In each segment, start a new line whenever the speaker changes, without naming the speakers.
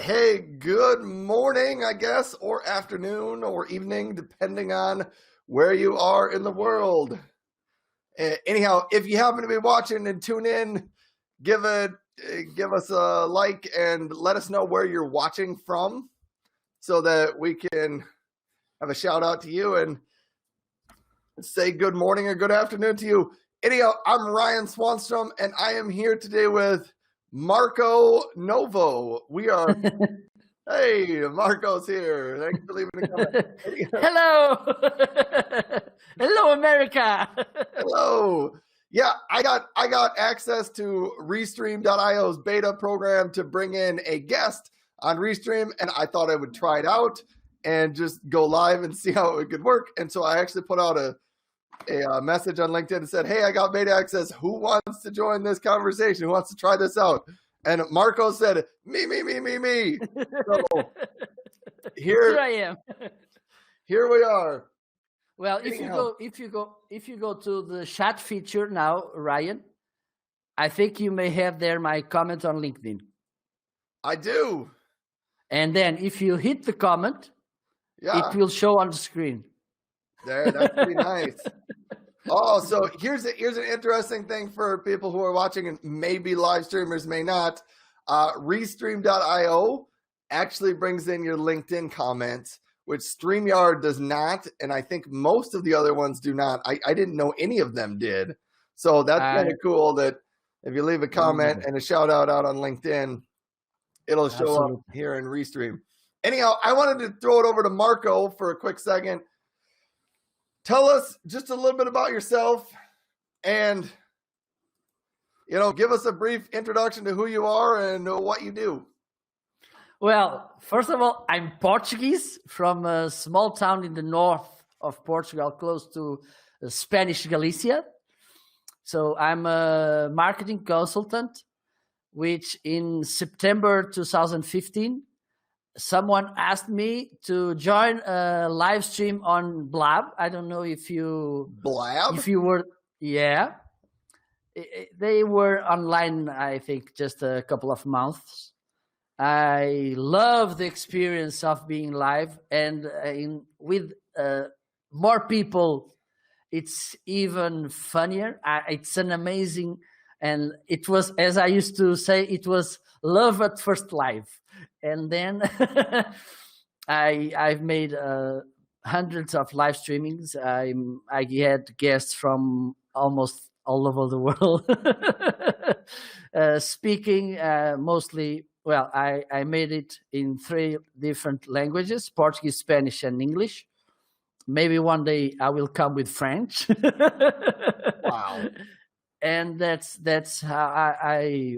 Hey, good morning, I guess, or afternoon or evening, depending on where you are in the world. Anyhow, if you happen to be watching and tune in, give us a like and let us know where you're watching from so that we can have a shout out to you and say good morning or good afternoon to you. Anyhow, I'm Ryan Swanstrom and I am here today with Marco Novo. We are, hey, Marco's here. Thanks for leaving a comment.
Hello. Hello, America.
Hello. Yeah, I got access to Restream.io's beta program to bring in a guest on Restream, and I thought I would try it out and just go live and see how it could work. And so I actually put out a message on LinkedIn and said, hey, I got beta access. Who wants to join this conversation? Who wants to try this out? And Marco said, me. So here
I am.
Here we are.
Well, if you go to the chat feature now, Ryan, I think you may have there my comment on LinkedIn.
I do.
And then if you hit the comment, it will show on the screen.
There, that's pretty nice. Oh, so here's an interesting thing for people who are watching and maybe live streamers may not. Restream.io actually brings in your LinkedIn comments, which StreamYard does not, and I think most of the other ones do not. I didn't know any of them did. So that's kind of cool that if you leave a comment and a shout out on LinkedIn, it'll show up here in Restream. Anyhow, I wanted to throw it over to Marco for a quick second. Tell us just a little bit about yourself and, give us a brief introduction to who you are and what you do.
Well, first of all, I'm Portuguese from a small town in the north of Portugal, close to Spanish Galicia. So I'm a marketing consultant, which in September 2015, someone asked me to join a live stream on Blab. I don't know if you...
Blab?
If you were... Yeah. They were online, I think, just a couple of months. I love the experience of being live. And with more people, it's even funnier. It's an amazing... And it was, as I used to say, it was love at first live. And then I've made hundreds of live streamings. I had guests from almost all over the world speaking mostly. Well, I made it in 3 different languages: Portuguese, Spanish, and English. Maybe one day I will come with French.
Wow.
And that's how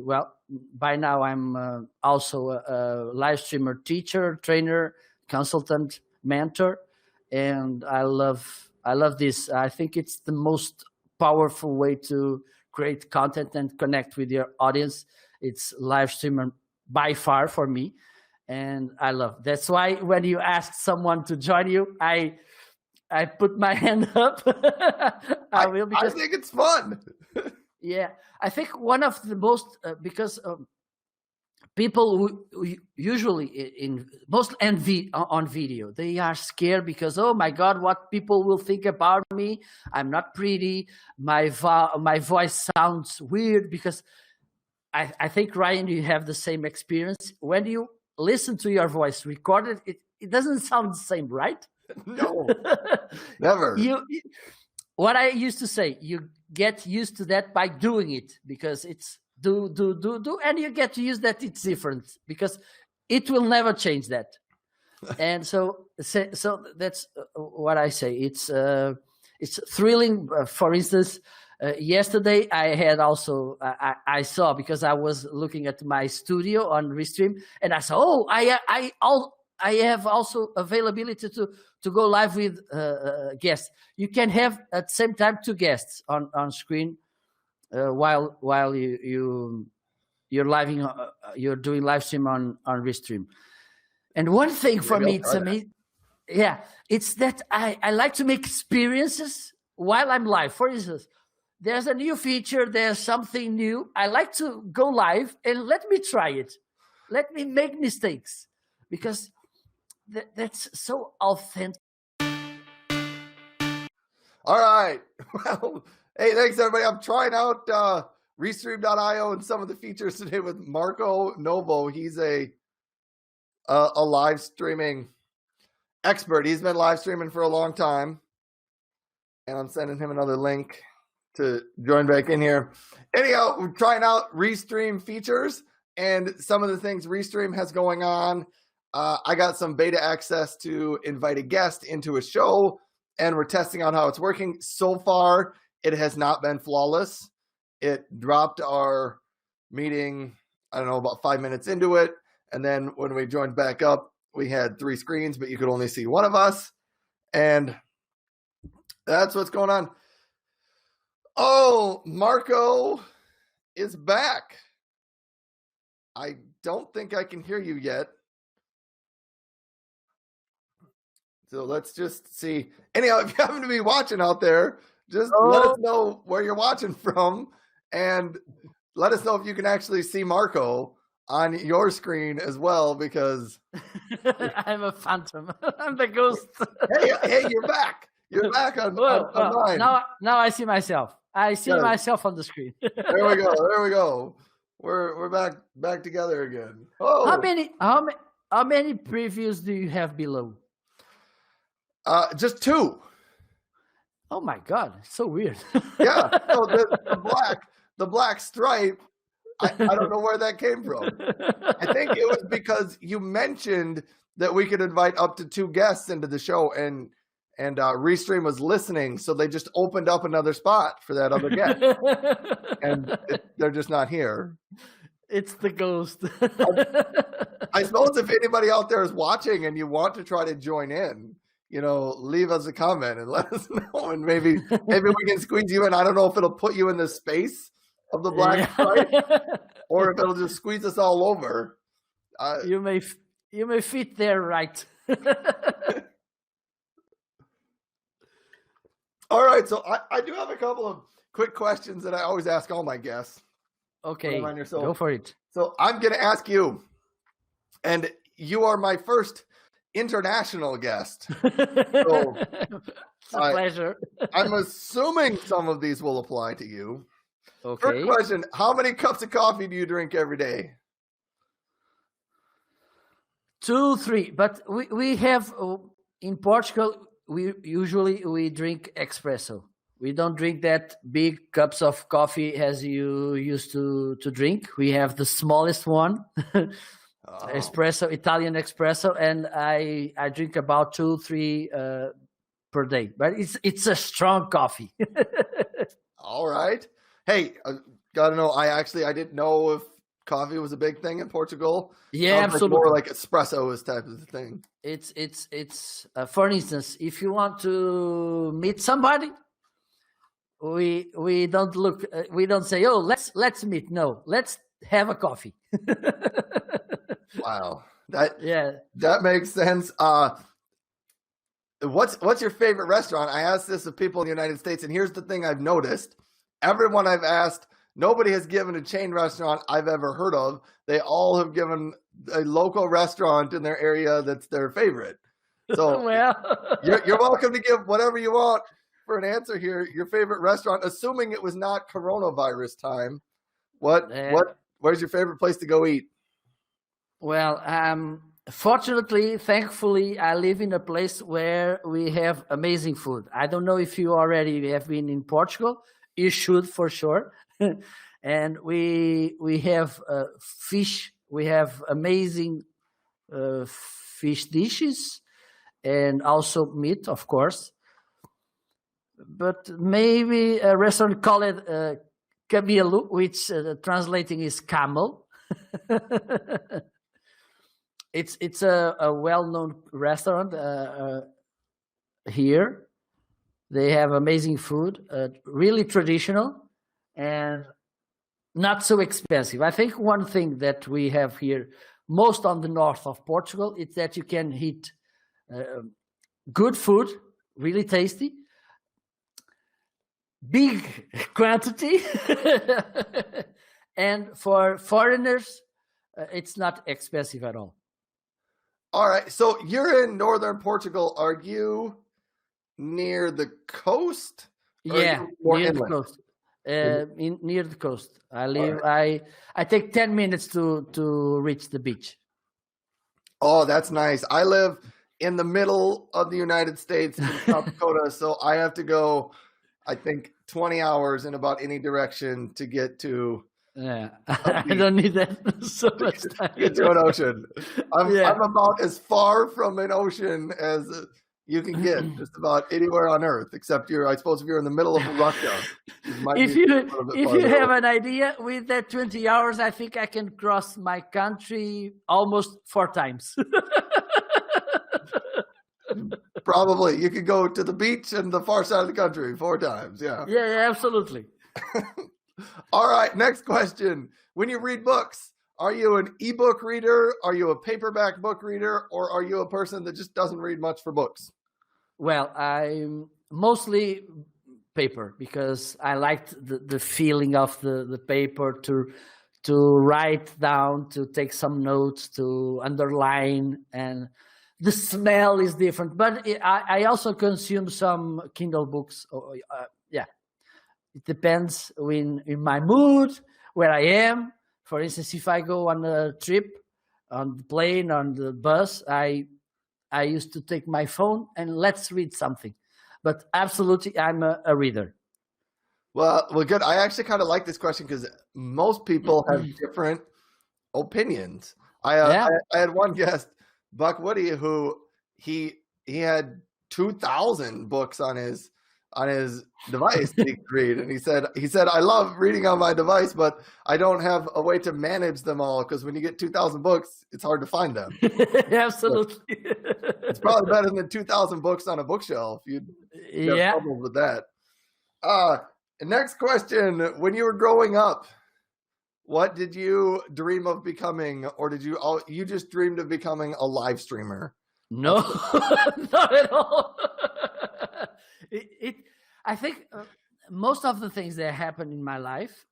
well, by now I'm also a live streamer teacher, trainer, consultant, mentor, and I love this. I think it's the most powerful way to create content and connect with your audience. It's live streamer by far for me, and I love. That's why when you ask someone to join you, I put my hand up.
I think it's fun.
Yeah, I think one of the most because people who usually on video, they are scared because, oh my God, what people will think about me? I'm not pretty. My voice sounds weird. Because I think, Ryan, you have the same experience. When you listen to your voice recorded, it doesn't sound the same, right?
No, never.
What I used to say, you get used to that by doing it, because it's do, and you get to use that it's different, because it will never change that. And so that's what I say. It's thrilling. For instance, yesterday I had also, I saw, because I was looking at my studio on Restream, and I saw, oh, I have also availability to go live with guests. You can have at the same time 2 guests on screen while you're doing live stream on Restream. And one thing for me, it's amazing. Yeah, it's that I like to make experiences while I'm live. For instance, there's a new feature, there's something new. I like to go live and let me try it. Let me make mistakes, because that's so authentic.
All right. Well, hey, thanks everybody. I'm trying out Restream.io and some of the features today with Marco Novo. He's a live streaming expert. He's been live streaming for a long time, and I'm sending him another link to join back in here. Anyhow, we're trying out Restream features and some of the things Restream has going on. I got some beta access to invite a guest into a show, and we're testing out how it's working. So far, it has not been flawless. It dropped our meeting, I don't know, about 5 minutes into it. And then when we joined back up, we had 3 screens, but you could only see one of us. And that's what's going on. Oh, Marco is back. I don't think I can hear you yet. So let's just see. Anyhow, if you happen to be watching out there, just let us know where you're watching from, and let us know if you can actually see Marco on your screen as well, because
I'm a phantom. I'm the ghost.
hey, you're back. You're back on mine.
Now I see myself. I see myself on the screen.
There we go. There we go. We're back together again. Oh,
how many previews do you have below?
Just 2.
Oh my God, it's so weird.
Yeah, no, the black stripe. I don't know where that came from. I think it was because you mentioned that we could invite up to 2 guests into the show, and Restream was listening, so they just opened up another spot for that other guest, and they're just not here.
It's the ghost.
I suppose if anybody out there is watching and you want to try to join in, leave us a comment and let us know, and maybe we can squeeze you in. I don't know if it'll put you in the space of the black stripe, or if it'll just squeeze us all over.
You may fit there, right?
All right, so I do have a couple of quick questions that I always ask all my guests.
Okay, go for it.
So I'm going to ask you, and you are my first international guest. So
it's a pleasure.
I'm assuming some of these will apply to you.
Okay.
First question, how many cups of coffee do you drink every day?
2, 3. But we have, in Portugal, we usually drink espresso. We don't drink that big cups of coffee as you used to drink. We have the smallest one. Espresso, Italian espresso, and I drink about 2, 3 per day. But it's a strong coffee.
All right. Hey, gotta know. I didn't know if coffee was a big thing in Portugal.
Yeah, absolutely.
More like espresso is type of thing.
It's for instance, if you want to meet somebody, we don't look. We don't say, "Oh, let's meet." No, let's have a coffee.
Wow, that makes sense. What's your favorite restaurant? I asked this of people in the United States, and here's the thing I've noticed: everyone I've asked, nobody has given a chain restaurant I've ever heard of. They all have given a local restaurant in their area that's their favorite. So
well,
you're welcome to give whatever you want for an answer here. Your favorite restaurant, assuming it was not coronavirus time. Where's your favorite place to go eat?
Well, fortunately, thankfully, I live in a place where we have amazing food. I don't know if you already have been in Portugal. You should, for sure. And we have fish. We have amazing fish dishes, and also meat, of course. But maybe a restaurant called Camelo, which translating is camel. It's a well-known restaurant here. They have amazing food, really traditional, and not so expensive. I think one thing that we have here, most on the north of Portugal, is that you can eat good food, really tasty, big quantity, and for foreigners, It's not expensive at all.
All right. So you're in northern Portugal. Are you near the coast? Or
Yeah,
are you more
near the
inland?
coast. Near the coast. I live. Right. I take 10 minutes to reach the beach.
Oh, that's nice. I live in the middle of the United States in South Dakota, so I have to go, I think, 20 hours in about any direction to get to.
Yeah, I don't need that so much time.
Get to an ocean. I'm
Yeah.
about as far from an ocean as you can get, just about anywhere on Earth, except I suppose if you're in the middle of Russia.
If you have an idea, with that 20 hours, I think I can cross my country almost 4 times.
Probably. You could go to the beach and the far side of the country 4 times. Yeah.
Yeah, absolutely.
All right, next question. When you read books, are you an ebook reader? Are you a paperback book reader? Or are you a person that just doesn't read much for books?
Well, I'm mostly paper because I liked the feeling of the paper to write down, to take some notes, to underline, and the smell is different. But I also consume some Kindle books. Yeah. It depends in my mood, where I am. For instance, if I go on a trip, on the plane, on the bus, I used to take my phone and let's read something. But absolutely, I'm a reader.
Well, good. I actually kind of like this question because most people have different opinions. I had one guest, Buck Woody, who he had 2,000 books on his device that he could read, and he said I love reading on my device, but I don't have a way to manage them all because when you get 2,000 books, it's hard to find them.
Absolutely.
It's probably better than 2,000 books on a bookshelf. You'd have trouble with that. Next question: when you were growing up, what did you dream of becoming, or did you just dreamed of becoming a live streamer?
No, not at all. I think most of the things that happened in my life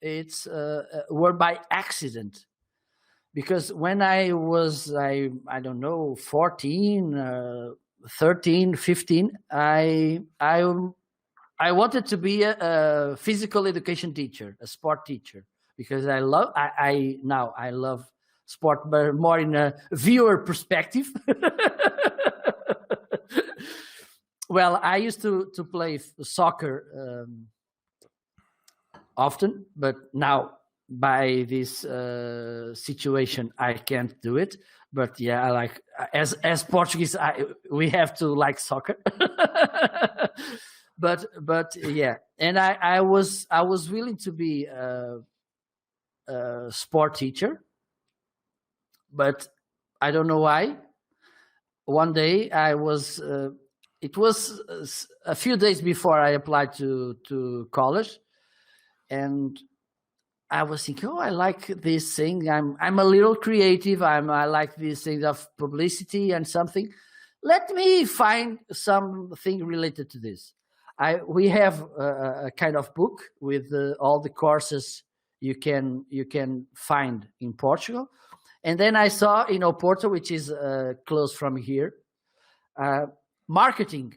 were by accident, because when I was I don't know 14, 13, 15, I wanted to be a physical education teacher, a sport teacher, because I love sport, but more in a viewer perspective. Well, I used to play soccer often, but now by this situation, I can't do it. But yeah, I like as Portuguese, we have to like soccer. but yeah, and I was willing to be a sport teacher, but I don't know why. One day I was. It was a few days before I applied to college, and I was thinking, oh, I like this thing. I'm a little creative. I like these things of publicity and something. Let me find something related to this. We have a kind of book with all the courses you can find in Portugal, and then I saw in Oporto, which is close from here. Marketing.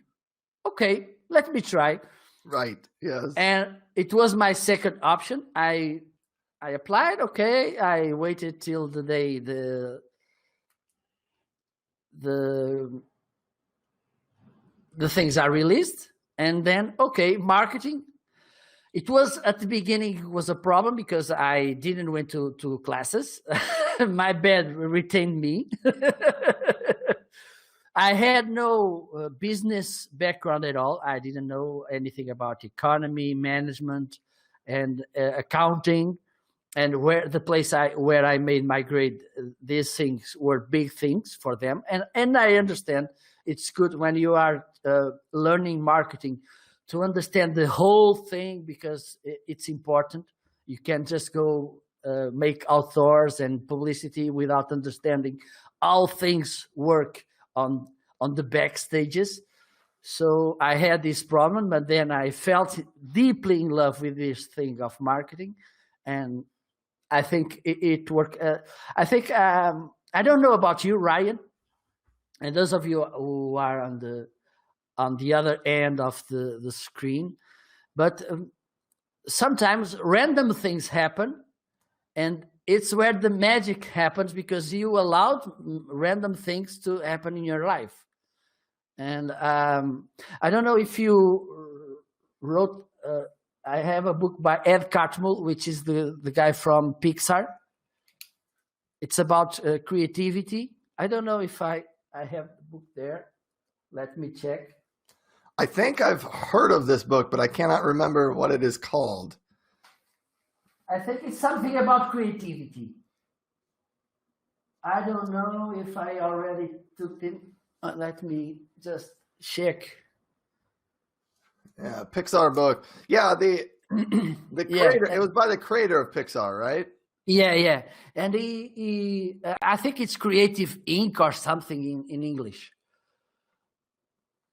Okay, let me try.
Right. Yes.
And it was my second option. I applied. Okay, I waited till the day the things are released, and then okay, marketing. It was at the beginning, it was a problem because I didn't went to classes. My bed retained me. I had no business background at all. I didn't know anything about economy, management, and accounting. And where I made my grade, these things were big things for them. And I understand it's good when you are learning marketing to understand the whole thing, because it's important. You can't just go make outdoors and publicity without understanding how things work on the backstages. So I had this problem, but then I felt deeply in love with this thing of marketing, and I think it worked. I think I don't know about you, Ryan, and those of you who are on the other end of the screen, but sometimes random things happen, and it's where the magic happens because you allowed random things to happen in your life. And I don't know if you wrote. I have a book by Ed Catmull, which is the guy from Pixar. It's about creativity. I don't know if I have the book there. Let me check.
I think I've heard of this book, but I cannot remember what it is called.
I think it's something about creativity. I don't know if I already took it. Let me just check.
Yeah, Pixar book. Yeah, the creator. It was by the creator of Pixar, right?
Yeah. And he I think it's Creative Inc. or something in English.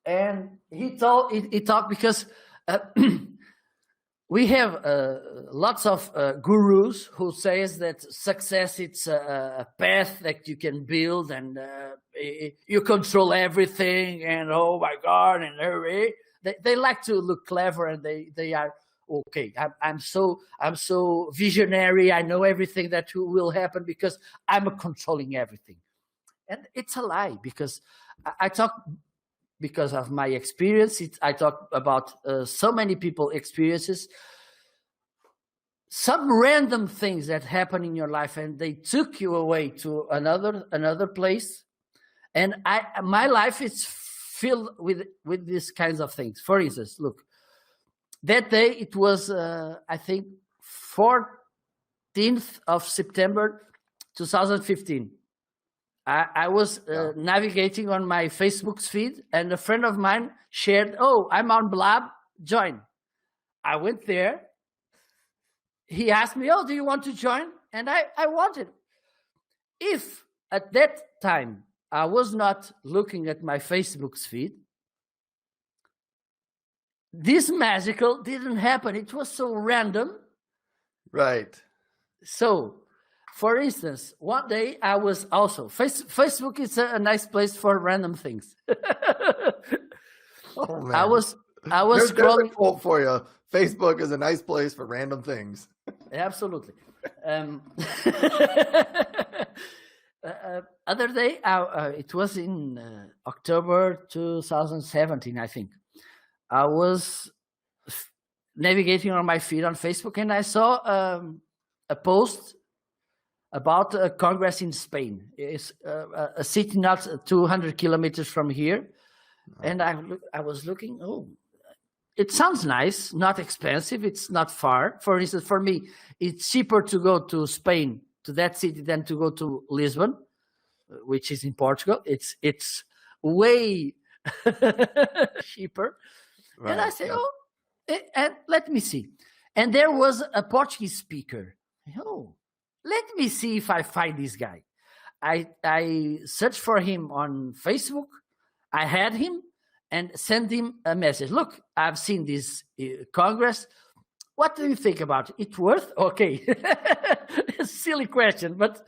And he talked because we have lots of gurus who says that success it's a path that you can build and you control everything and oh my God and they like to look clever and they are okay. I'm so visionary. I know everything that will happen because I'm controlling everything, and it's a lie because I talk. Because of my experience, I talk about so many people's experiences. Some random things that happen in your life, and they took you away to another place. And my life is filled with these kinds of things. For instance, look, that day it was I think 14th of September, 2015. I was navigating on my Facebook's feed, and a friend of mine shared, "Oh, I'm on Blab, join." I went there. He asked me, "Oh, do you want to join?" And I wanted. If at that time I was not looking at my Facebook's feed, this magical didn't happen. It was so random.
Right.
So, for instance, one day I was also Facebook is a nice place for random things.
Oh man,
I was scrolling.
There's a quote for you. Facebook is a nice place for random things.
Absolutely. Other day, it was in October 2017, I think. I was navigating on my feed on Facebook, and I saw a post about a Congress in Spain. It's a city not 200 kilometers from here. And I was looking, oh, it sounds nice, not expensive, it's not far. For instance, for me, it's cheaper to go to Spain, to that city, than to go to Lisbon, which is in Portugal. It's way cheaper. Right. And I said, and let me see. And there was a Portuguese speaker. Oh, let me see if I find this guy. I searched for him on Facebook. I had him and sent him a message. Look, I've seen this Congress. What do you think about it? It's worth? Okay. Silly question, but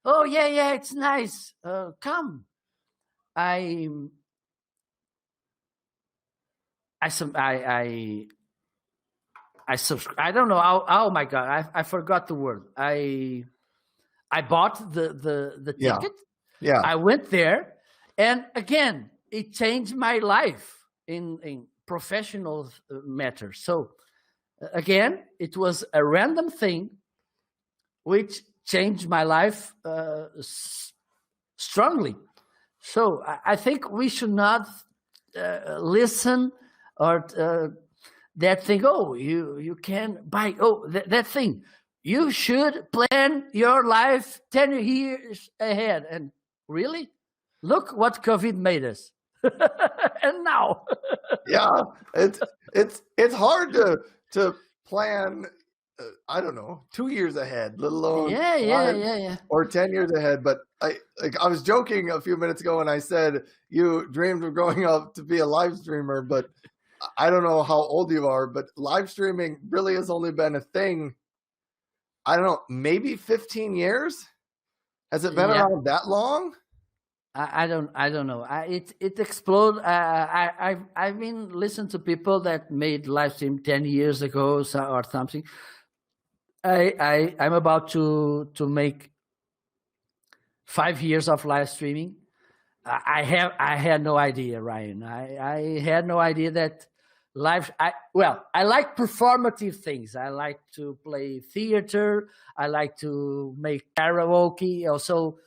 oh yeah, it's nice. Come. I subscribe. I don't know how. Oh my God, I forgot the word. I bought the ticket.
Yeah.
I went there, and again, it changed my life in professional matters. So again, it was a random thing, which changed my life strongly. So I think we should not listen or that thing. Oh, you can buy. Oh, that thing. You should plan your life 10 years ahead. And really, look what COVID made us. And now,
yeah, it's hard to plan. I don't know, 2 years ahead, let alone
yeah,
or 10 years ahead. But I was joking a few minutes ago when I said you dreamed of growing up to be a live streamer, but I don't know how old you are, but live streaming really has only been a thing I don't know, maybe 15 years. Has it been around that long?
I don't know. It exploded. I've been listening to people that made live stream 10 years ago or something. I'm about to make 5 years of live streaming. I had no idea, Ryan. I had no idea that I like performative things. I like to play theater. I like to make karaoke. Also,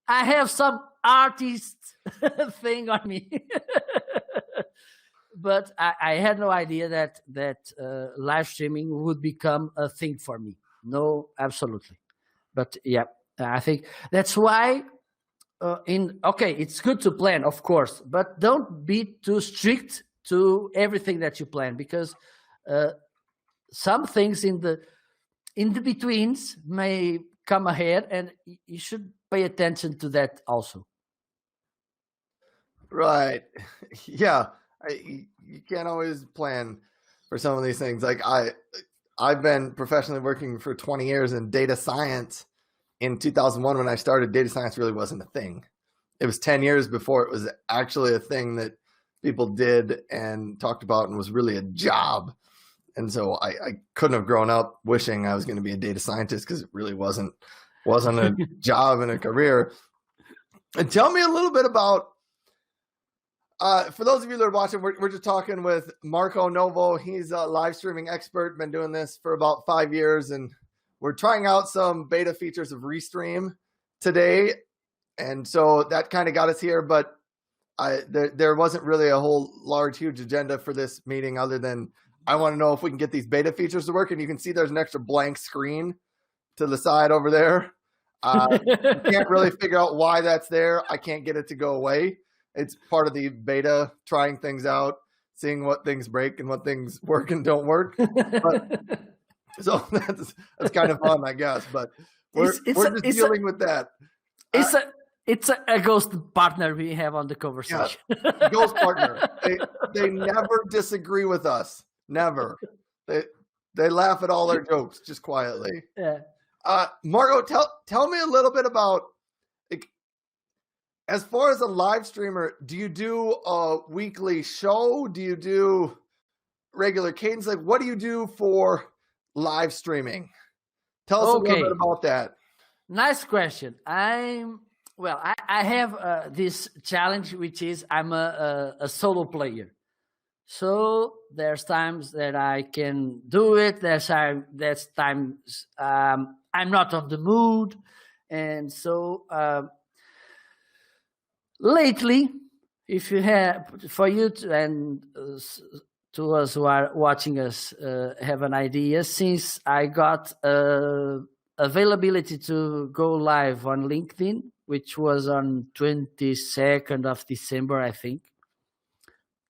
I have some artist thing on me. But I had no idea that live streaming would become a thing for me. No, absolutely. But yeah, I think that's why it's good to plan, of course, but don't be too strict to everything that you plan, because some things in the betweens may come ahead, and you should pay attention to that also.
Right. Yeah. You can't always plan for some of these things. Like I've been professionally working for 20 years in data science. In 2001, when I started, data science really wasn't a thing. It was 10 years before it was actually a thing that people did and talked about and was really a job. And so I couldn't have grown up wishing I was going to be a data scientist, because it really wasn't a job and a career. And tell me a little bit about, for those of you that are watching, we're just talking with Marco Novo. He's a live streaming expert, been doing this for about 5 years, and we're trying out some beta features of Restream today. And so that kind of got us here, but there wasn't really a whole huge agenda for this meeting, other than I want to know if we can get these beta features to work. And you can see there's an extra blank screen to the side over there. You can't really figure out why that's there. I can't get it to go away. It's part of the beta, trying things out, seeing what things break and what things work and don't work. So that's kind of fun, I guess. But we're just dealing with that.
It's a ghost partner we have on the conversation.
Yeah, ghost partner. They never disagree with us. Never. They laugh at all our jokes just quietly.
Yeah.
Marco, tell me a little bit about, like, as far as a live streamer, do you do a weekly show? Do you do regular cadence? Like, what do you do for live streaming? Tell us a little bit about that.
Nice question. I have this challenge, which is I'm a solo player. So there's times that I can do it. There's times I'm not on the mood. And so lately, if you have, for you and to us who are watching us have an idea, since I got availability to go live on LinkedIn, which was on 22nd of December, I think.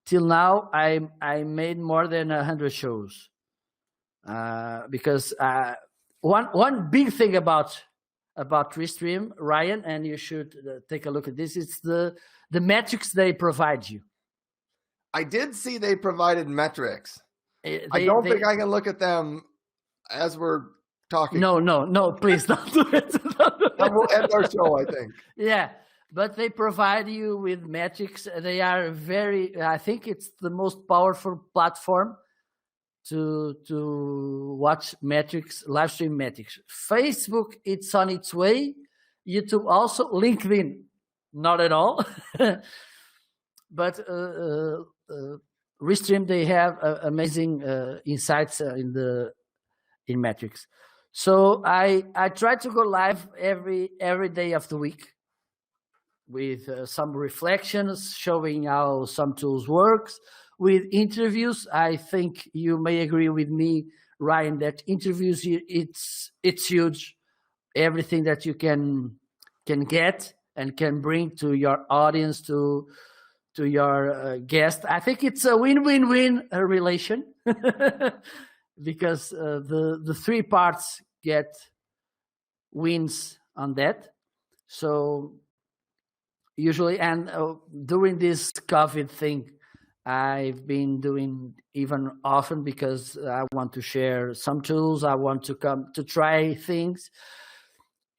Till now, I made more than 100 shows. Because one big thing about Restream, Ryan, and you should take a look at this, it's the metrics they provide you.
I did see they provided metrics. I don't think I can look at them as we're talking.
No, please don't do it.
That will end our show, I think.
Yeah, but they provide you with metrics. They are I think it's the most powerful platform to watch metrics, live stream metrics. Facebook, it's on its way. YouTube also. LinkedIn, not at all. But Restream, they have amazing insights in metrics. So I try to go live every day of the week with some reflections, showing how some tools works. With interviews, I think you may agree with me, Ryan, that interviews, it's huge. Everything that you can get and can bring to your audience, to your guest. I think it's a win-win-win relation because the three parts get wins on that. So usually, and during this COVID thing, I've been doing even often because I want to share some tools. I want to come to try things.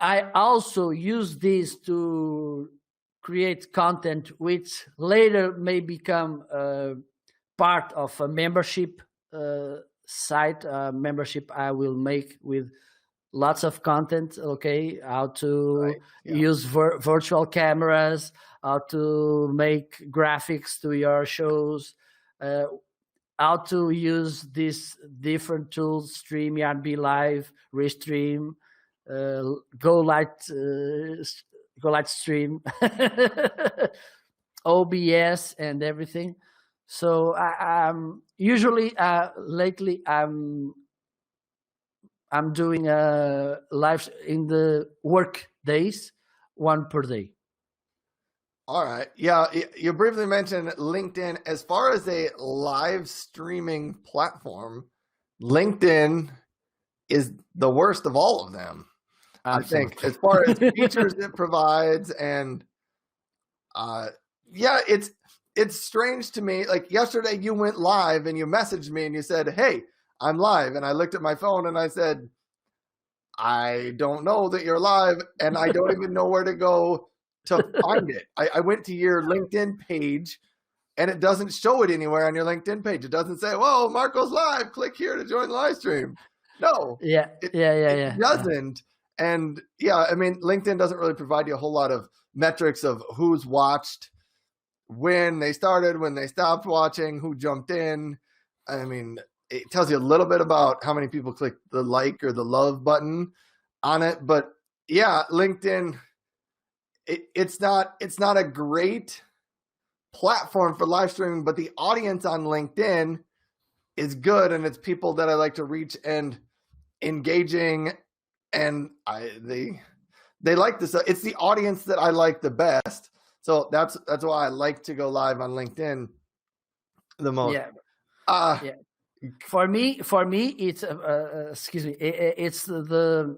I also use this to create content which later may become part of a membership site, membership I will make with lots of content. Okay, how to
Right. Yeah.
use virtual cameras, how to make graphics to your shows, uh, how to use these different tools: StreamYard, Be Live, Restream, Go Light, Go Light Stream, OBS, and everything. So usually lately I'm doing a live in the work days, one per day.
All right. Yeah. You briefly mentioned LinkedIn. As far as a live streaming platform, LinkedIn is the worst of all of them.
Absolutely.
I think as far as features it provides, and yeah, it's strange to me. Like yesterday you went live and you messaged me and you said, "Hey, I'm live." And I looked at my phone and I said, "I don't know that you're live, and I don't even know where to go to find it." I went to your LinkedIn page and it doesn't show it anywhere on your LinkedIn page. It doesn't say, "Whoa, Marco's live. Click here to join the live stream." No,
Yeah,
it doesn't. And yeah, I mean, LinkedIn doesn't really provide you a whole lot of metrics of who's watched, when they started, when they stopped watching, who jumped in. I mean, it tells you a little bit about how many people click the like or the love button on it. But yeah, LinkedIn, it's not a great platform for live streaming, but the audience on LinkedIn is good, and it's people that I like to reach and engaging, and they like this. It's the audience that I like the best. So that's why I like to go live on LinkedIn the most.
Yeah. Yeah. For me, it's excuse me. It's the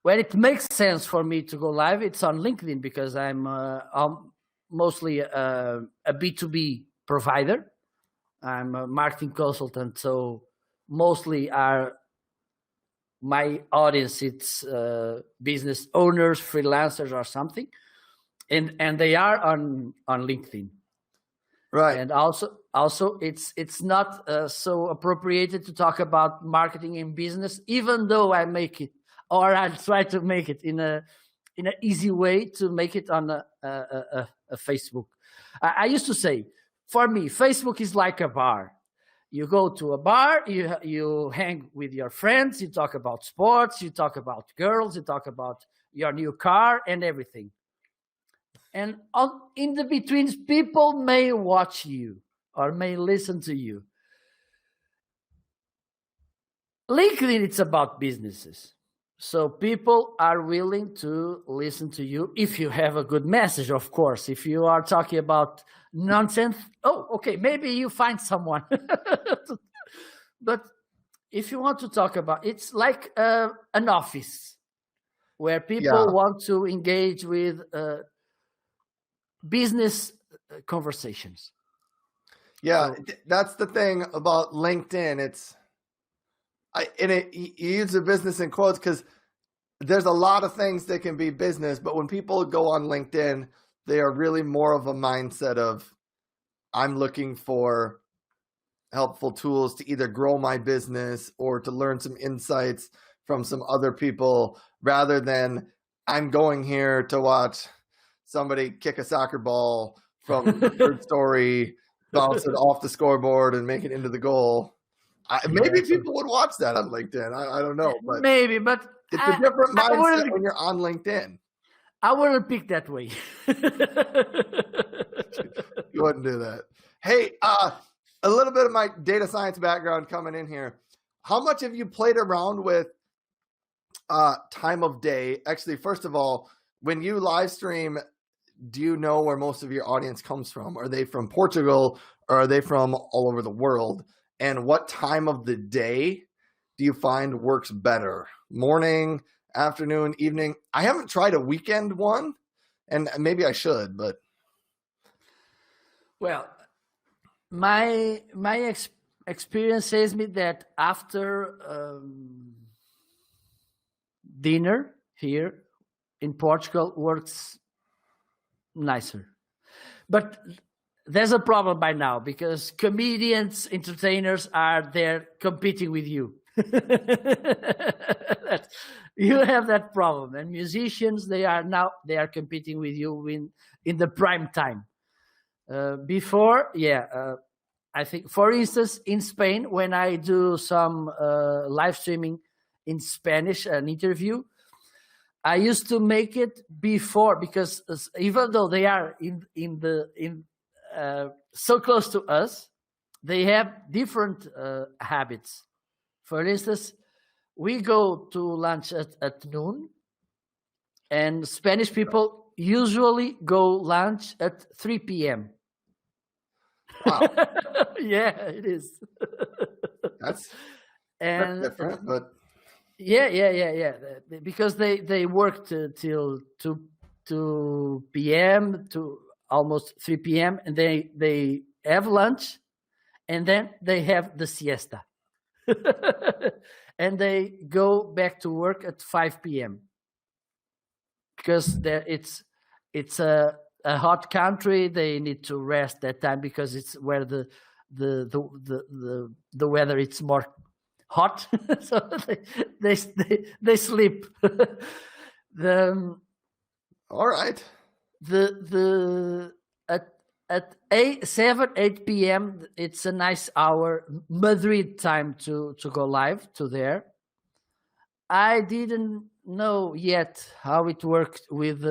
when it makes sense for me to go live. It's on LinkedIn because I'm mostly a B2B provider. I'm a marketing consultant, so mostly my audience it's business owners, freelancers, or something, and they are on LinkedIn.
Right.
And also it's not so appropriated to talk about marketing and business, even though I make it, or I try to make it in an easy way to make it on a Facebook. I used to say, for me, Facebook is like a bar. You go to a bar, you hang with your friends, you talk about sports, you talk about girls, you talk about your new car and everything. And in the betweens, people may watch you or may listen to you. LinkedIn, it's about businesses. So people are willing to listen to you if you have a good message, of course. If you are talking about nonsense, oh, okay, maybe you find someone. But if you want to talk about, it's like an office where people want to engage with business conversations.
Yeah, so that's the thing about LinkedIn. You use the business in quotes because there's a lot of things that can be business, but when people go on LinkedIn, they are really more of a mindset of, I'm looking for helpful tools to either grow my business or to learn some insights from some other people, rather than I'm going here to watch somebody kick a soccer ball from the third story, bounce it off the scoreboard and make it into the goal. Maybe people would watch that on LinkedIn. I don't know, but
maybe, but
it's a different mindset when you're on LinkedIn.
I wouldn't pick that way.
You wouldn't do that. Hey, a little bit of my data science background coming in here. How much have you played around with time of day? Actually, first of all, when you live stream, do you know where most of your audience comes from? Are they from Portugal, or are they from all over the world? And what time of the day do you find works better? Morning, afternoon, evening? I haven't tried a weekend one, and maybe I should, but.
Well, my experience says me that after dinner here in Portugal works nicer. But there's a problem by now because comedians, entertainers are there competing with you. You have that problem, and musicians they are competing with you in the prime time. Before, I think, for instance, in Spain, when I do some live streaming in Spanish, an interview, I used to make it before, because even though they are so close to us, they have different habits. For instance, we go to lunch at noon, and Spanish people usually go lunch at 3 p.m.
Wow.
Yeah, it is.
That's different, but
yeah. Because they work till 2 p.m. to almost 3 p.m. and they have lunch, and then they have the siesta, and they go back to work at 5 p.m. because it's a hot country. They need to rest that time because it's where the weather it's more hot, so they sleep.
All right.
At 8 p.m. it's a nice hour Madrid time to go live to there. I didn't know yet how it worked with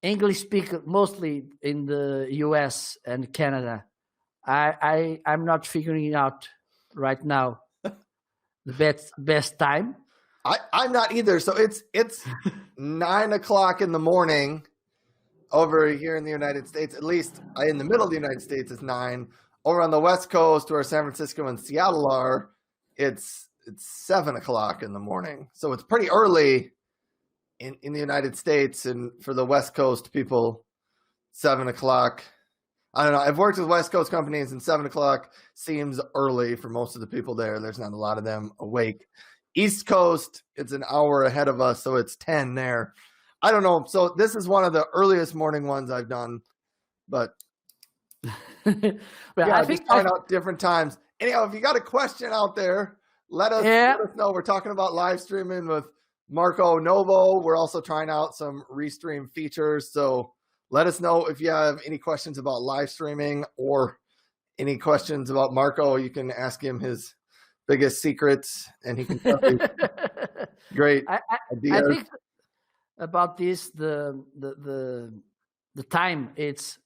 English speaker, mostly in the US and Canada. I'm not figuring it out right now the best time.
I'm not either. So it's 9 o'clock in the morning over here in the United States. At least in the middle of the United States, it's 9. Over on the West Coast, where San Francisco and Seattle are, it's 7 o'clock in the morning. So it's pretty early in the United States, and for the West Coast people, 7 o'clock. I don't know. I've worked with West Coast companies, and 7 o'clock seems early for most of the people there. There's not a lot of them awake. East Coast, it's an hour ahead of us, so it's 10 there. I don't know. So this is one of the earliest morning ones I've done, but I think find out different times. Anyhow, if you got a question out there, let us know. We're talking about live streaming with Marco Novo. We're also trying out some restream features. So let us know if you have any questions about live streaming or any questions about Marco. You can ask him his biggest secrets, and he can tell you great ideas.
I think about this, the time, it's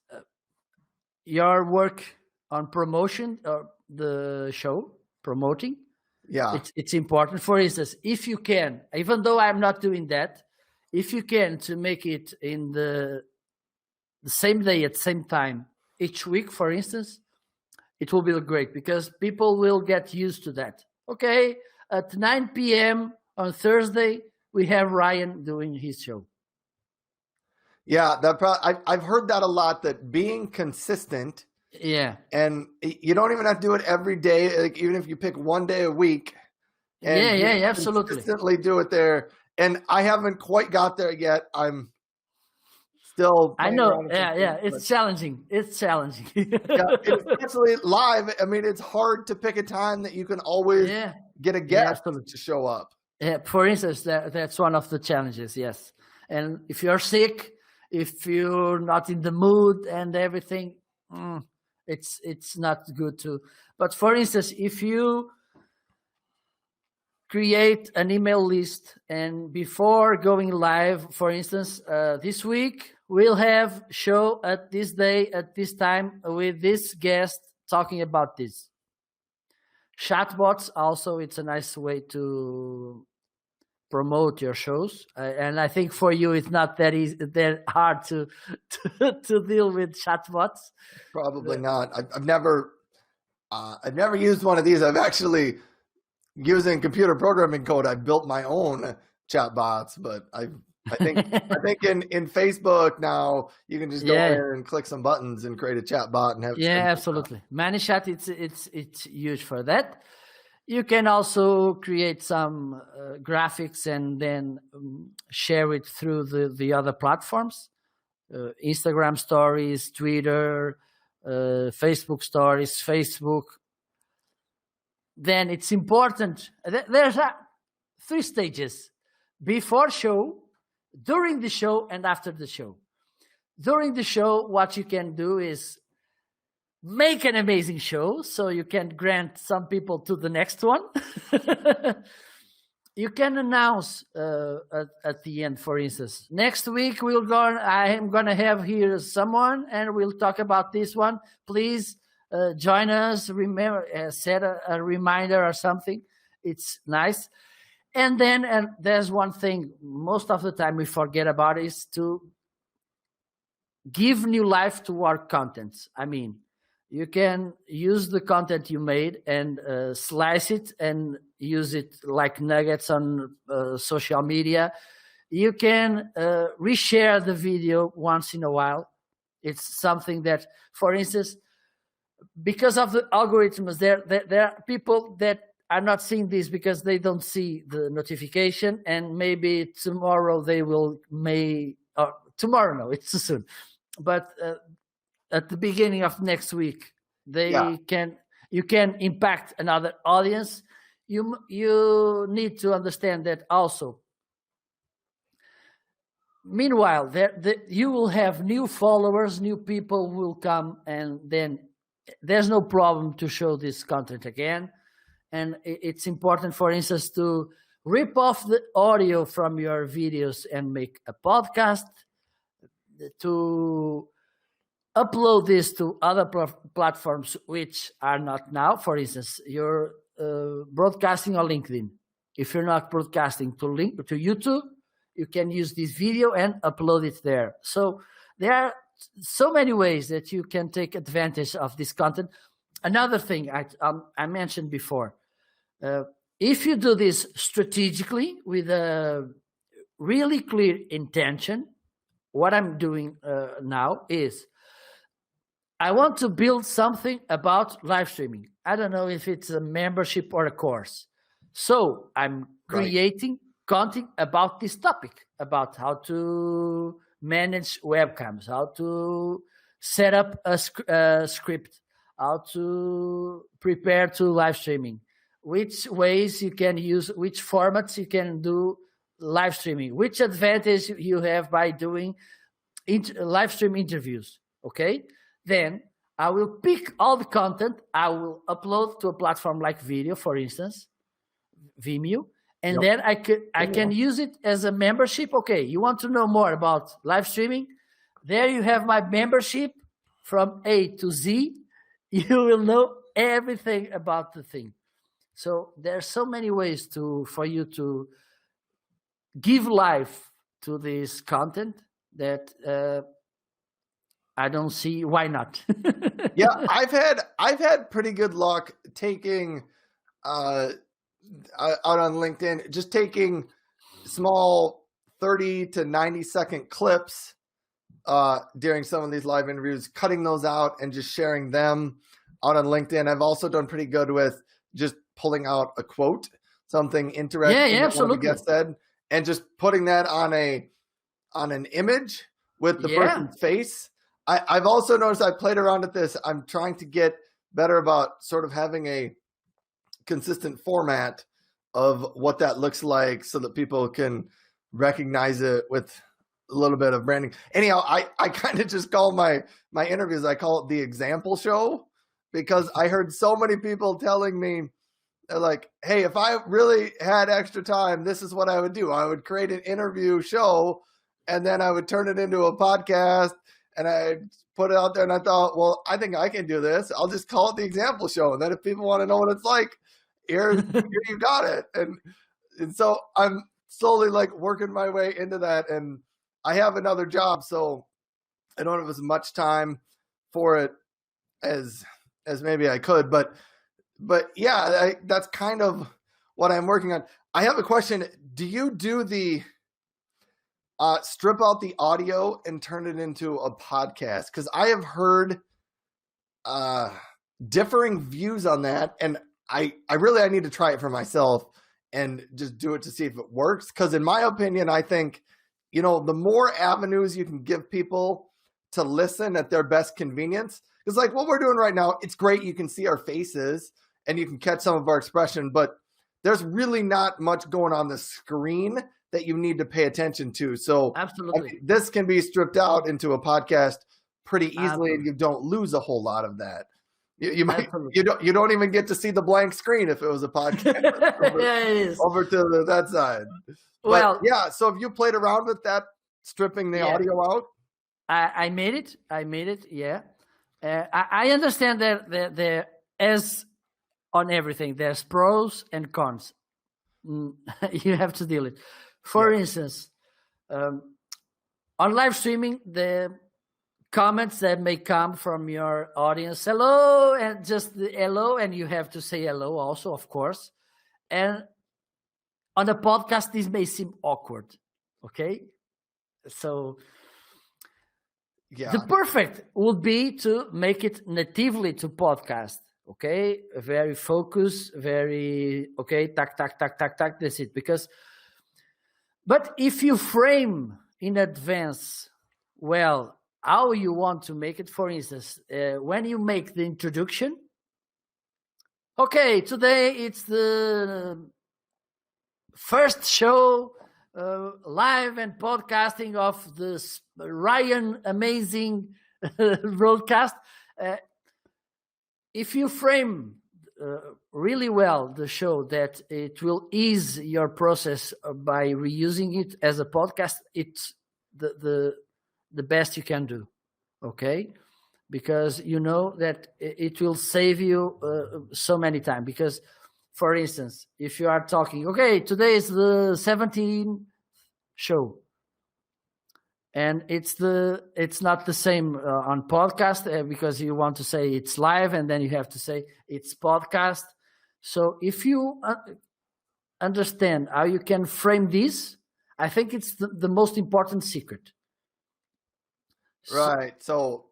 your work on promotion or the show promoting.
Yeah,
it's important. For instance, if you can, even though I'm not doing that, if you can to make it in the same day at the same time each week, for instance, it will be great because people will get used to that. Okay, at 9 p.m. on Thursday, we have Ryan doing his show.
Yeah, I've heard that a lot, that being consistent.
Yeah.
And you don't even have to do it every day. Like, even if you pick one day a week. And
absolutely.
Consistently do it there. And I haven't quite got there yet. I'm still.
I know. Yeah. It's challenging. It's challenging.
Especially live. I mean, it's hard to pick a time that you can always get a guest to show up.
Yeah. For instance, that's one of the challenges. Yes. And if you're sick, if you're not in the mood and everything, it's not good to. But for instance, if you create an email list and before going live, for instance, this week we'll have show at this day at this time with this guest talking about this. Chatbots also, it's a nice way to promote your shows, and I think for you it's not that easy, that hard to deal with chatbots.
Probably not. I've never used one of these. I've actually, using computer programming code, I built my own chatbots, but I've I think in Facebook now you can just go
Yeah.
in and click some buttons and create a chat bot and have.
Yeah, absolutely. ManyChat, it's huge for that. You can also create some graphics and then share it through the other platforms, Instagram stories, Twitter, Facebook stories, Facebook. Then it's important. There's 3 stages: before show, during the show, and after the show. During the show, what you can do is make an amazing show so you can grant some people to the next one. You can announce at the end, for instance, next week I am going to have here someone and we'll talk about this one. Please join us. Remember, set a reminder or something. It's nice. And then there's one thing most of the time we forget about is to give new life to our contents. I mean, you can use the content you made and slice it and use it like nuggets on social media. You can reshare the video once in a while. It's something that, for instance, because of the algorithms, there are people that are not seeing this because they don't see the notification, and maybe tomorrow they will tomorrow, no, it's too soon. But at the beginning of next week, you can impact another audience. You need to understand that also. Meanwhile, you will have new followers, new people will come, and then there's no problem to show this content again. And it's important, for instance, to rip off the audio from your videos and make a podcast, to upload this to other platforms which are not now. For instance, you're broadcasting on LinkedIn. If you're not broadcasting to YouTube, you can use this video and upload it there. So there are so many ways that you can take advantage of this content. Another thing I mentioned before, if you do this strategically with a really clear intention, what I'm doing now is I want to build something about live streaming. I don't know if it's a membership or a course. So I'm creating content about this topic, about how to manage webcams, how to set up a script, how to prepare to live streaming, which ways you can use, which formats you can do live streaming, which advantage you have by doing live stream interviews. Okay, then I will pick all the content, I will upload to a platform like video, for instance, Vimeo, and then I can use it as a membership. Okay, you want to know more about live streaming? There you have my membership from A to Z. You will know everything about the thing. So there are so many ways for you to give life to this content that I don't see why not.
Yeah, I've had pretty good luck taking out on LinkedIn, just taking small 30 to 90 second clips during some of these live interviews, cutting those out and just sharing them out on LinkedIn. I've also done pretty good with just pulling out a quote, something interesting that one of the guests said, and just putting that on an image with the person's face. I've also noticed, I played around with this. I'm trying to get better about sort of having a consistent format of what that looks like so that people can recognize it with a little bit of branding. Anyhow, I kind of just call my interviews, I call it the example show, because I heard so many people telling me, they're like, hey, if I really had extra time, this is what I would do. I would create an interview show and then I would turn it into a podcast and I put it out there. And I thought, well, I think I can do this. I'll just call it the example show. And then if people want to know what it's like, here you got it. And so I'm slowly like working my way into that. And I have another job, so I don't have as much time for it as maybe I could. But yeah, that's kind of what I'm working on. I have a question. Do you do strip out the audio and turn it into a podcast, because I have heard differing views on that, and I need to try it for myself and just do it to see if it works. Because in my opinion, I think, the more avenues you can give people to listen at their best convenience, because like what we're doing right now, it's great. You can see our faces and you can catch some of our expression, but there's really not much going on the screen that you need to pay attention to. So
Absolutely.
This can be stripped out into a podcast pretty easily,
Absolutely.
and you don't lose a whole lot of that. You might
Absolutely.
you don't even get to see the blank screen if it was a podcast.
Yeah, it is.
Over to that side.
Well,
yeah. So have you played around with that, stripping the audio out?
I made it. Yeah. I understand that there, as on everything, there's pros and cons. You have to deal it. For instance, on live streaming, the comments that may come from your audience, hello, and just the hello, and you have to say hello also, of course. And on the podcast, this may seem awkward. Okay. So the perfect would be to make it natively to podcast. Okay. Very focused, very, okay. Tac, tac, tac, tac, tac. That's it. But if you frame in advance, well, how you want to make it, for instance, when you make the introduction, okay, today it's the first show live and podcasting of this Ryan amazing broadcast. If you frame really well the show, that it will ease your process by reusing it as a podcast, it's the best you can do. Okay, because you know that it will save you so many times. Because, for instance, if you are talking, okay, today is the 17th show, and it's not the same on podcast, because you want to say it's live and then you have to say it's podcast. So if you understand how you can frame this, I think it's the most important secret.
Right. So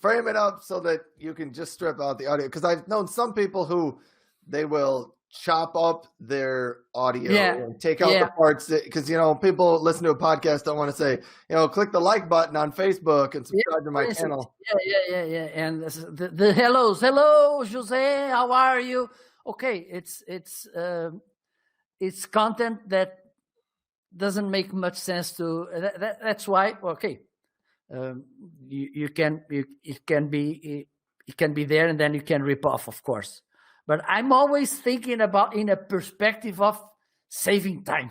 frame it up so that you can just strip out the audio. Because I've known some people who they will chop up their audio and take out the parts because people listen to a podcast don't want to say, click the like button on Facebook and subscribe to my channel.
Yeah. And the hellos, hello, Jose, how are you? Okay, it's content that doesn't make much sense to. That's why. Okay, it can be there, and then you can rip off, of course. But I'm always thinking about in a perspective of saving time.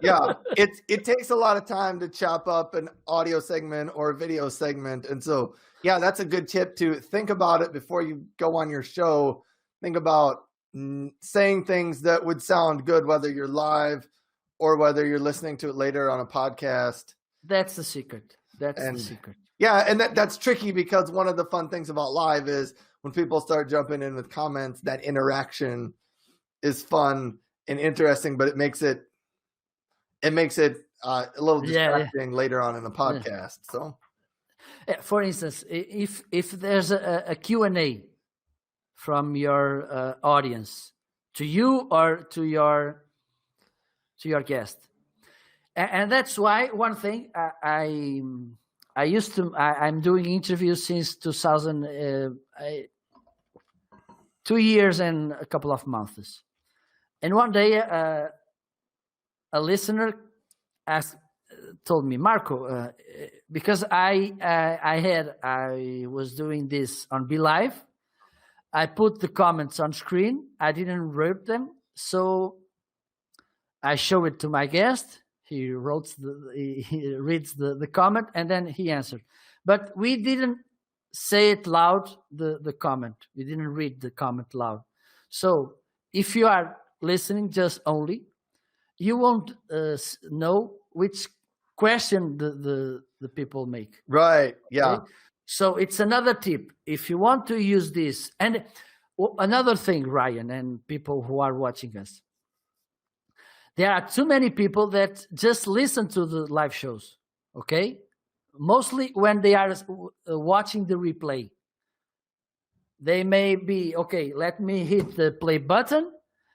Yeah, it takes a lot of time to chop up an audio segment or a video segment. And so, yeah, that's a good tip to think about it before you go on your show. Think about saying things that would sound good, whether you're live or whether you're listening to it later on a podcast.
That's the secret. The secret.
Yeah, and that's tricky because one of the fun things about live is when people start jumping in with comments, that interaction is fun and interesting, but it makes it a little distracting later on in the podcast. So,
for instance, if there's a Q&A from your audience to you or to your guest, and that's why one thing I'm doing interviews since 2000, 2 years and a couple of months. And one day, a listener told me, Marco, because I was doing this on Be Live, I put the comments on screen. I didn't read them, so I show it to my guest. He reads the comment, and then he answered. But we didn't say it loud, the comment. We didn't read the comment loud. So if you are listening just only, you won't know which question the people make.
Right, yeah.
Okay? So it's another tip. If you want to use this, and another thing, Ryan, and people who are watching us, there are too many people that just listen to the live shows. Okay, mostly when they are watching the replay. They may be, okay, let me hit the play button,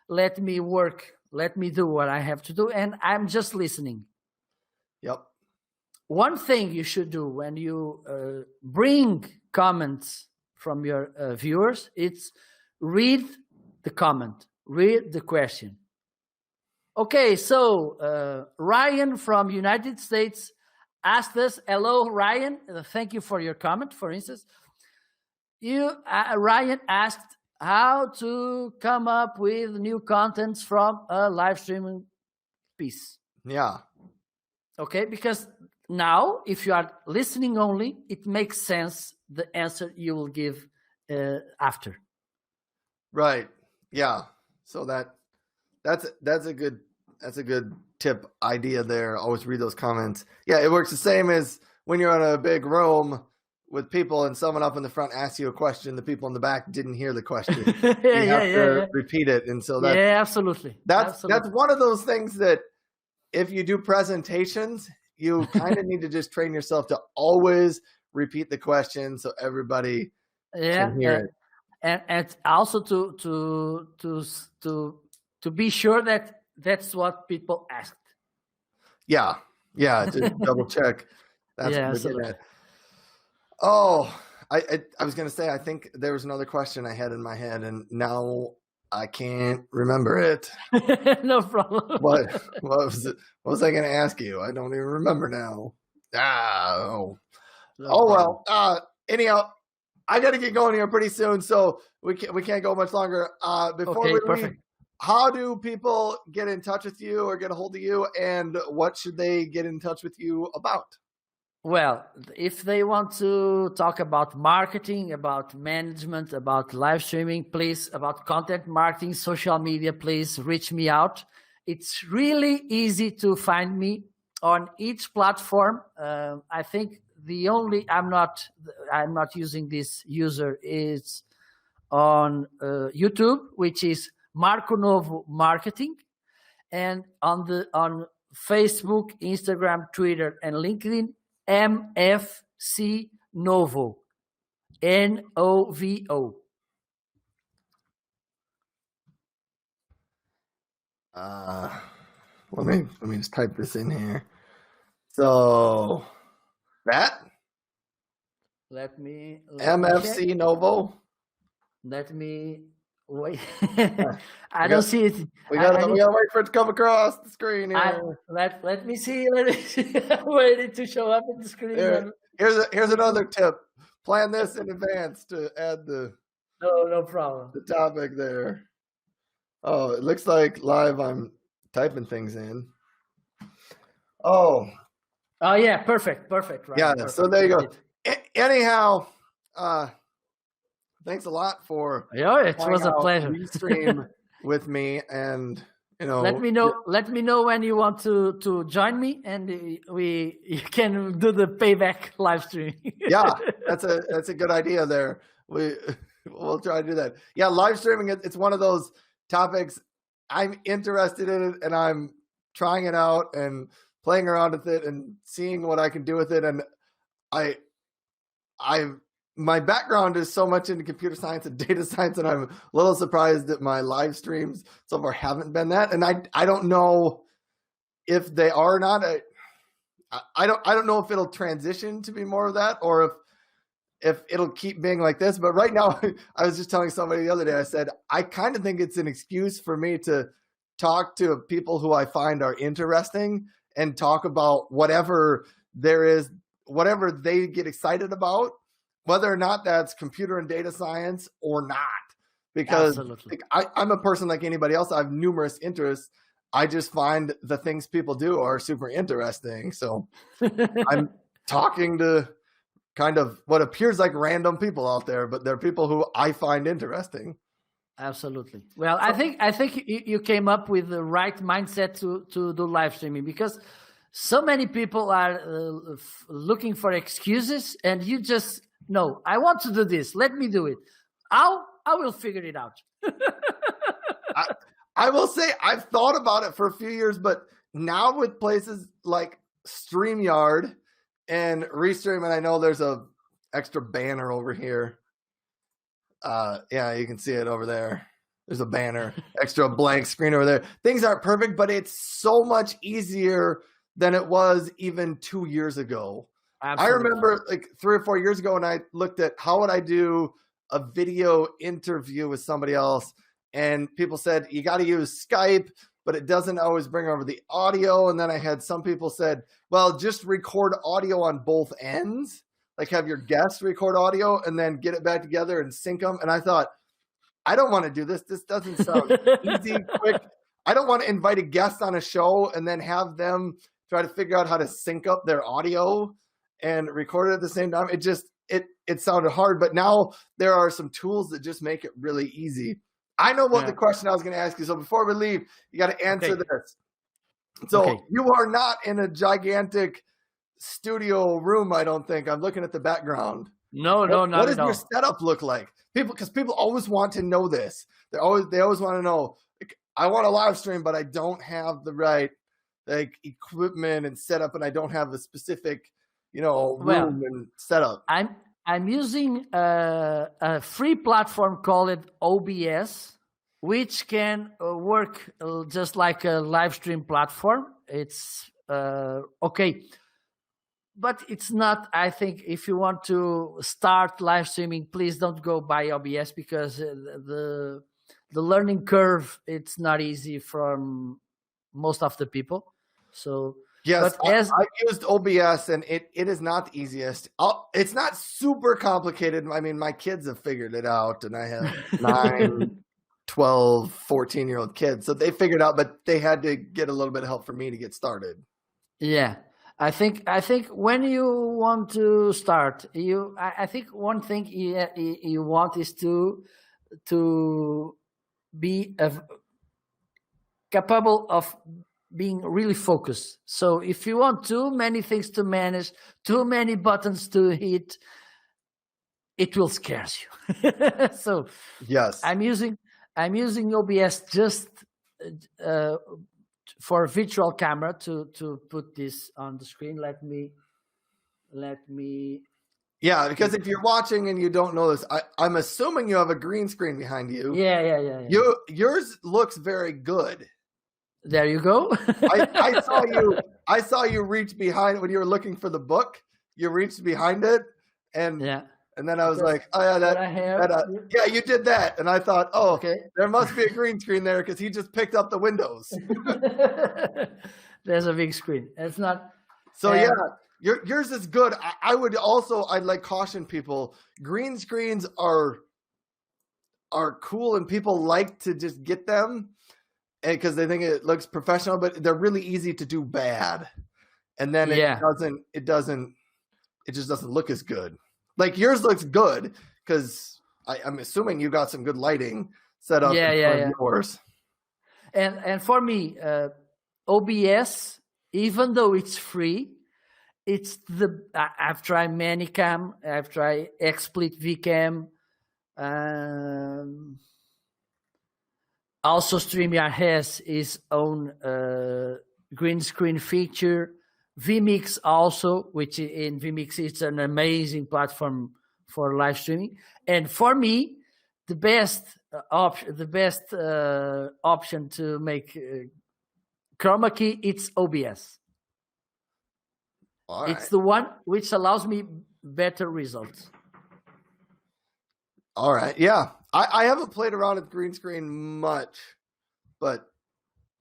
let me work, let me do what I have to do, and I'm just listening.
Yep.
One thing you should do when you bring comments from your viewers, it's read the comment, read the question. Okay, so Ryan from United States asked us, hello, Ryan, thank you for your comment, for instance. Ryan asked how to come up with new contents from a live streaming piece.
Yeah.
Okay, because now if you are listening only, it makes sense the answer you will give after.
Right. Yeah. So that's a good tip idea there. Always read those comments. Yeah, it works the same as when you're in a big room with people and someone up in the front asks you a question, the people in the back didn't hear the question. You have to repeat it. And so
absolutely.
That's one of those things that if you do presentations, you kind of need to just train yourself to always repeat the question so everybody can hear it.
And also to be sure that that's what people asked.
Yeah. Just double check. That's what we're getting at. Oh, I was going to say, I think there was another question I had in my head, and now I can't remember it.
No problem.
What was it? What was I going to ask you? I don't even remember now. Well. Anyhow, I got to get going here pretty soon, so we can't go much longer. Before we leave, how do people get in touch with you or get a hold of you, and what should they get in touch with you about?
Well, if they want to talk about marketing, about management, about live streaming, please, about content marketing, social media, please reach me out. It's really easy to find me on each platform. I think I'm not using this user is on YouTube, which is Marco Novo Marketing, and on Facebook, Instagram, Twitter, and LinkedIn, MFC Novo, Novo.
Let me just type this in here. So that MFC Novo.
Let me wait. I don't see it.
We gotta wait for it to come across the screen here.
Let me see. I'm waiting to show up on the screen.
Here's another tip. Plan this in advance to add the
no problem.
The topic there. Oh, it looks like live I'm typing things in. Oh
yeah, perfect. Right,
yeah,
perfect.
So there you go. Anyhow, thanks a lot for
it was a pleasure.
Restream with me, and
let me know when you want to join me, and you can do the payback live stream.
Yeah, that's a good idea there. We'll try to do that. Yeah, live streaming, it's one of those topics I'm interested in it, and I'm trying it out and playing around with it and seeing what I can do with it. And my background is so much into computer science and data science, and I'm a little surprised that my live streams so far haven't been that. And I don't know if they are or not. I don't know if it'll transition to be more of that, or if it'll keep being like this. But right now, I was just telling somebody the other day, I said, I kind of think it's an excuse for me to talk to people who I find are interesting and talk about whatever there is, whatever they get excited about, whether or not that's computer and data science or not. Because I'm a person like anybody else. I have numerous interests. I just find the things people do are super interesting. So I'm talking to kind of what appears like random people out there, but they're people who I find interesting.
Absolutely. Well, I think you came up with the right mindset to do live streaming, because so many people are looking for excuses, and you just no, I want to do this. Let me do it. I will figure it out.
I will say I've thought about it for a few years, but now with places like StreamYard and Restream, and I know there's a extra banner over here. Yeah, you can see it over there. There's a banner, extra blank screen over there. Things aren't perfect, but it's so much easier than it was even 2 years ago. Absolutely. I remember like 3 or 4 years ago when I looked at how would I do a video interview with somebody else, and people said you got to use Skype, but it doesn't always bring over the audio. And then I had some people said, well, just record audio on both ends, like have your guests record audio and then get it back together and sync them. And I thought, I don't want to do this. This doesn't sound easy, quick. I don't want to invite a guest on a show and then have them try to figure out how to sync up their audio and record it at the same time. It sounded hard, but now there are some tools that just make it really easy. I know what the question I was going to ask you. So before we leave, you got to answer this. So you are not in a gigantic studio room, I don't think. I'm looking at the background.
No, not
What does
at all.
your setup look like? Because people always want to know this. They always want to know, like, I want to live stream, but I don't have the right equipment and setup, and I don't have the specific, room and setup.
I'm using a free platform called OBS, which can work just like a live stream platform. It's okay. But it's not, I think, if you want to start live streaming, please don't go by OBS because the learning curve, it's not easy from most of the people. So
yes, I used OBS and it is not the easiest. It's not super complicated. I mean, my kids have figured it out, and I have 9, 12, 14-year-old kids. So they figured it out, but they had to get a little bit of help from me to get started.
Yeah. I think when you want to start, I think one thing you want is to be capable of being really focused. So if you want too many things to manage, too many buttons to hit, it will scare you. So
yes,
I'm using OBS just for a virtual camera to put this on the screen. Let me.
Yeah, because if you're watching and you don't know this, I'm assuming you have a green screen behind you.
Yeah.
Yours looks very good.
There you go.
I saw you reach behind when you were looking for the book. You reached behind it, and then I was like, oh yeah, you did that, and I thought, there must be a green screen there because he just picked up the windows.
There's a big screen. It's not.
So yours is good. I'd like caution people. Green screens are cool, and people like to just get them, and because they think it looks professional, but they're really easy to do bad, and then it just doesn't look as good. Like yours looks good because I'm assuming you got some good lighting set up. Yours.
And for me, OBS, even though it's free, I've tried Manicam, I've tried XSplit VCam, also StreamYard has its own green screen feature. Vmix also, which in Vmix it's an amazing platform for live streaming. And for me, the best option to make chroma key, it's OBS.
All right.
It's the one which allows me better results.
All right. Yeah. I haven't played around with green screen much, but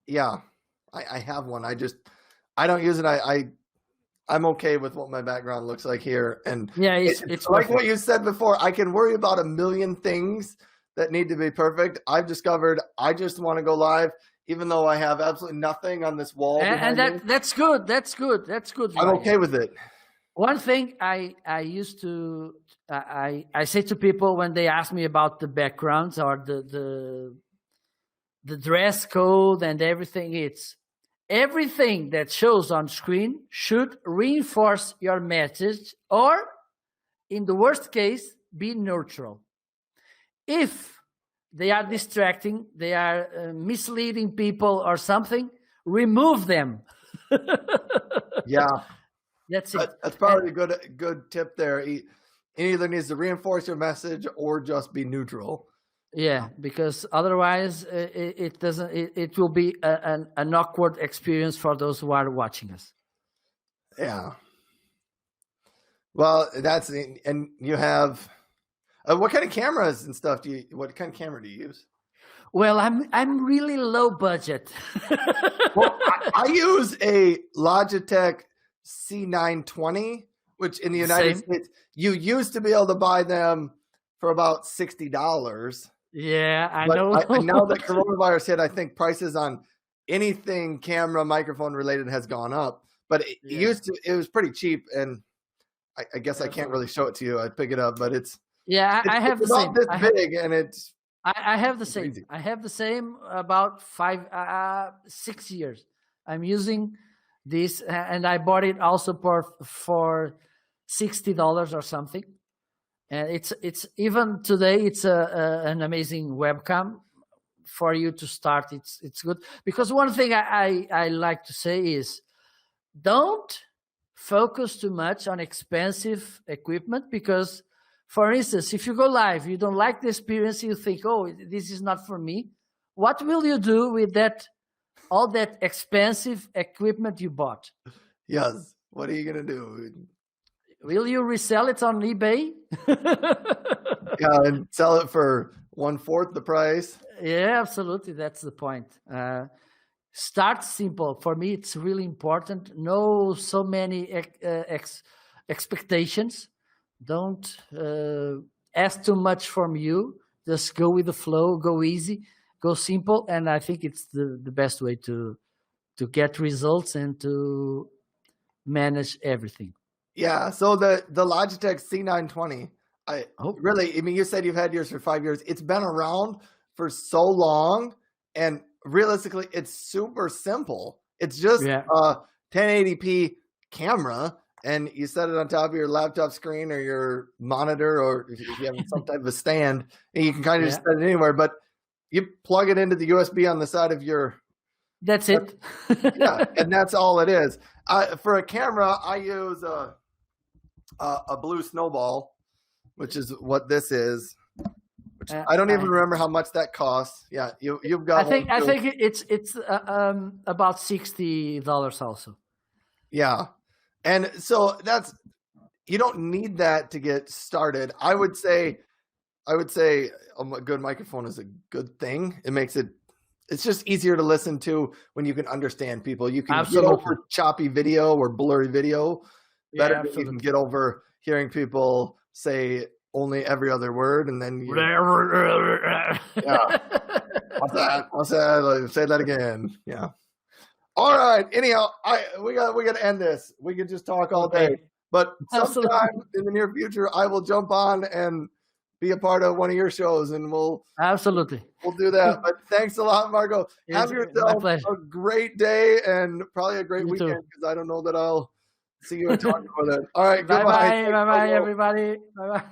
yeah, I have one. I don't use it. I'm okay with what my background looks like here. And it's like what you said before, I can worry about a million things that need to be perfect. I've discovered I just want to go live, even though I have absolutely nothing on this wall.
And that's good. That's good. I'm
okay with it.
One thing I used to, I say to people when they ask me about the backgrounds or the dress code and everything, it's everything that shows on screen should reinforce your message or, in the worst case, be neutral. If they are distracting, they are misleading people or something, remove them.
Yeah,
That's it.
that's probably a good tip there. It either needs to reinforce your message or just be neutral.
Yeah, because otherwise it doesn't. It will be an awkward experience for those who are watching us.
Yeah. Well, and you have what kind of cameras and stuff what kind of camera do you use?
Well, I'm really low budget.
Well, I use a Logitech C920, which in the United States you used to be able to buy them for about $60.
Yeah, I
But
know.
Now that coronavirus hit, I think prices on anything camera, microphone related has gone up. But it was pretty cheap, and I guess I can't really show it to you. I'd pick it up, but
I have the same.
This big, and it's.
I have the same.
Crazy.
I have the same about 6 years. I'm using this, and I bought it also for $60 or something. And it's even today. It's an amazing webcam for you to start. It's good because one thing I like to say is, don't focus too much on expensive equipment because, for instance, if you go live, you don't like the experience, you think, oh, this is not for me. What will you do with all that expensive equipment you bought?
Yes. What are you going to do?
Will you resell it on eBay?
Yeah, and sell it for 1/4 the price.
Yeah, absolutely. That's the point. Start simple. For me, it's really important. No so many expectations. Don't ask too much from you. Just go with the flow. Go easy. Go simple. And I think it's the best way to get results and to manage everything.
Yeah. So the Logitech C920. Really, I mean, you said you've had yours for 5 years. It's been around for so long, and realistically, it's super simple. It's just a 1080p camera, and you set it on top of your laptop screen or your monitor, or if you have some type of a stand, and you can kind of just set it anywhere. But you plug it into the USB on the side of your.
That's it.
Yeah, and that's all it is. For a camera, I use a blue Snowball, which is what this is. Which I don't even remember how much that costs. Yeah, you've got.
I think it's about $60 also.
Yeah, and so you don't need that to get started. I would say a good microphone is a good thing. It makes it's just easier to listen to when you can understand people. You can get over choppy video or blurry video better than you can get over hearing people say only every other word, and then yeah. What's that? Say that again. Yeah. All right. Anyhow, we got to end this. We could just talk all day, but sometime in the near future, I will jump on and be a part of one of your shows, and we'll do that. But thanks a lot, Marco. Have yourself a great day and probably a great weekend, because I don't know that I'll see you and talk about it. All right. Goodbye.
Bye, everybody. Bye.